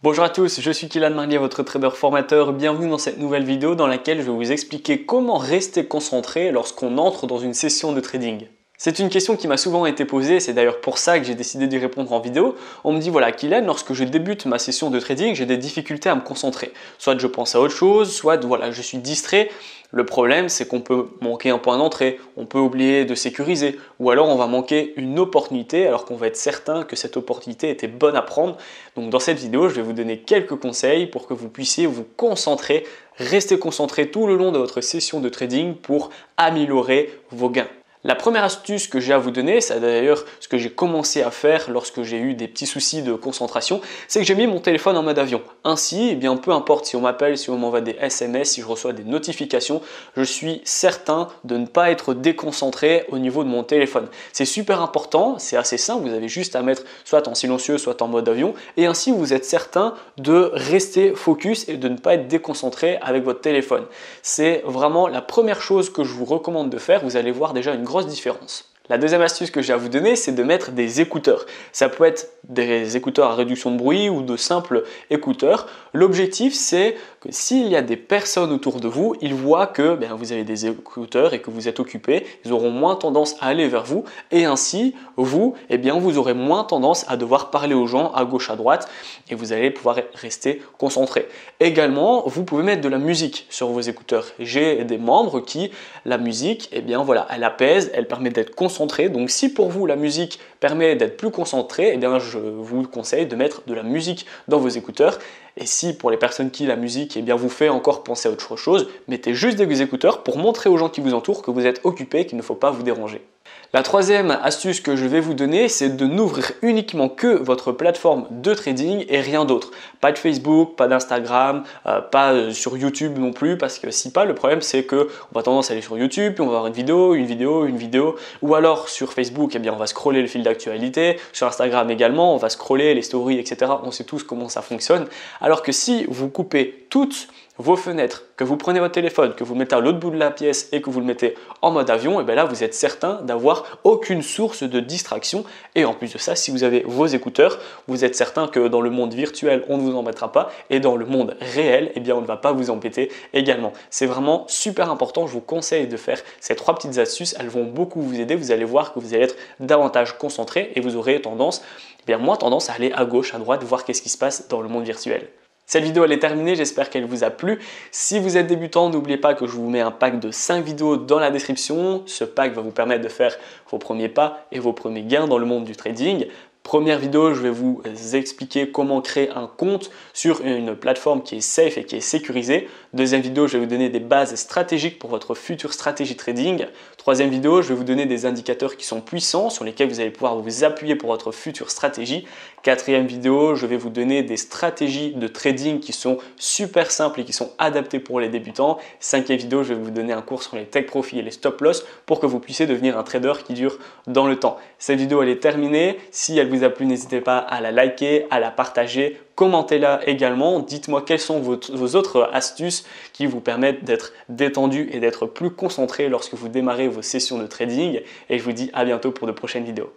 Bonjour à tous, je suis Kylian Marlier, votre trader formateur. Bienvenue dans cette nouvelle vidéo dans laquelle je vais vous expliquer comment rester concentré lorsqu'on entre dans une session de trading. C'est une question qui m'a souvent été posée, c'est d'ailleurs pour ça que j'ai décidé d'y répondre en vidéo. On me dit voilà Kylian, lorsque je débute ma session de trading, j'ai des difficultés à me concentrer. Soit je pense à autre chose, soit voilà, je suis distrait. Le problème, c'est qu'on peut manquer un point d'entrée, on peut oublier de sécuriser, ou alors on va manquer une opportunité alors qu'on va être certain que cette opportunité était bonne à prendre. Donc dans cette vidéo, je vais vous donner quelques conseils pour que vous puissiez vous concentrer, rester concentré tout le long de votre session de trading pour améliorer vos gains. La première astuce que j'ai à vous donner, c'est d'ailleurs ce que j'ai commencé à faire lorsque j'ai eu des petits soucis de concentration, c'est que j'ai mis mon téléphone en mode avion. Ainsi, eh bien, peu importe si on m'appelle, si on m'envoie des SMS, si je reçois des notifications, je suis certain de ne pas être déconcentré au niveau de mon téléphone. C'est super important, c'est assez simple, vous avez juste à mettre soit en silencieux, soit en mode avion, et ainsi vous êtes certain de rester focus et de ne pas être déconcentré avec votre téléphone. C'est vraiment la première chose que je vous recommande de faire, vous allez voir déjà une grosse différence. La deuxième astuce que j'ai à vous donner, c'est de mettre des écouteurs. Ça peut être des écouteurs à réduction de bruit ou de simples écouteurs. L'objectif, c'est que s'il y a des personnes autour de vous, ils voient que vous avez des écouteurs et que vous êtes occupé, ils auront moins tendance à aller vers vous et ainsi, vous, vous aurez moins tendance à devoir parler aux gens à gauche, à droite et vous allez pouvoir rester concentré. Également, vous pouvez mettre de la musique sur vos écouteurs. J'ai des membres qui, la musique, elle apaise, elle permet d'être concentré. Donc si pour vous la musique permet d'être plus concentré, je vous conseille de mettre de la musique dans vos écouteurs. Et si pour les personnes qui la musique vous fait encore penser à autre chose, mettez juste des écouteurs pour montrer aux gens qui vous entourent que vous êtes occupé, qu'il ne faut pas vous déranger. La troisième astuce que je vais vous donner, c'est de n'ouvrir uniquement que votre plateforme de trading et rien d'autre. Pas de Facebook, pas d'Instagram, pas sur YouTube non plus, parce que si pas, le problème c'est qu'on va tendance à aller sur YouTube, puis on va avoir une vidéo, ou alors sur Facebook, on va scroller le fil d'actualité, sur Instagram également, on va scroller les stories, etc. On sait tous comment ça fonctionne. Alors que si vous coupez toutes vos fenêtres, que vous prenez votre téléphone, que vous mettez à l'autre bout de la pièce et que vous le mettez en mode avion, et là vous êtes certain d'avoir aucune source de distraction. Et en plus de ça, si vous avez vos écouteurs, vous êtes certain que dans le monde virtuel, on ne vous embêtera pas et dans le monde réel, on ne va pas vous embêter également. C'est vraiment super important, je vous conseille de faire ces trois petites astuces, elles vont beaucoup vous aider, vous allez voir que vous allez être davantage concentré et vous aurez moins tendance à aller à gauche, à droite, voir qu'est-ce qui se passe dans le monde virtuel. Cette vidéo elle est terminée, j'espère qu'elle vous a plu. Si vous êtes débutant, n'oubliez pas que je vous mets un pack de 5 vidéos dans la description. Ce pack va vous permettre de faire vos premiers pas et vos premiers gains dans le monde du trading. Première vidéo, je vais vous expliquer comment créer un compte sur une plateforme qui est safe et qui est sécurisée. Deuxième vidéo, je vais vous donner des bases stratégiques pour votre future stratégie trading. Troisième vidéo, je vais vous donner des indicateurs qui sont puissants sur lesquels vous allez pouvoir vous appuyer pour votre future stratégie. Quatrième vidéo, je vais vous donner des stratégies de trading qui sont super simples et qui sont adaptées pour les débutants. Cinquième vidéo, je vais vous donner un cours sur les take profit et les stop loss pour que vous puissiez devenir un trader qui dure dans le temps. Cette vidéo elle est terminée. Si elle vous a plu, n'hésitez pas à la liker, à la partager, commentez-la également. Dites-moi quelles sont vos autres astuces qui vous permettent d'être détendu et d'être plus concentré lorsque vous démarrez vos sessions de trading. Et je vous dis à bientôt pour de prochaines vidéos.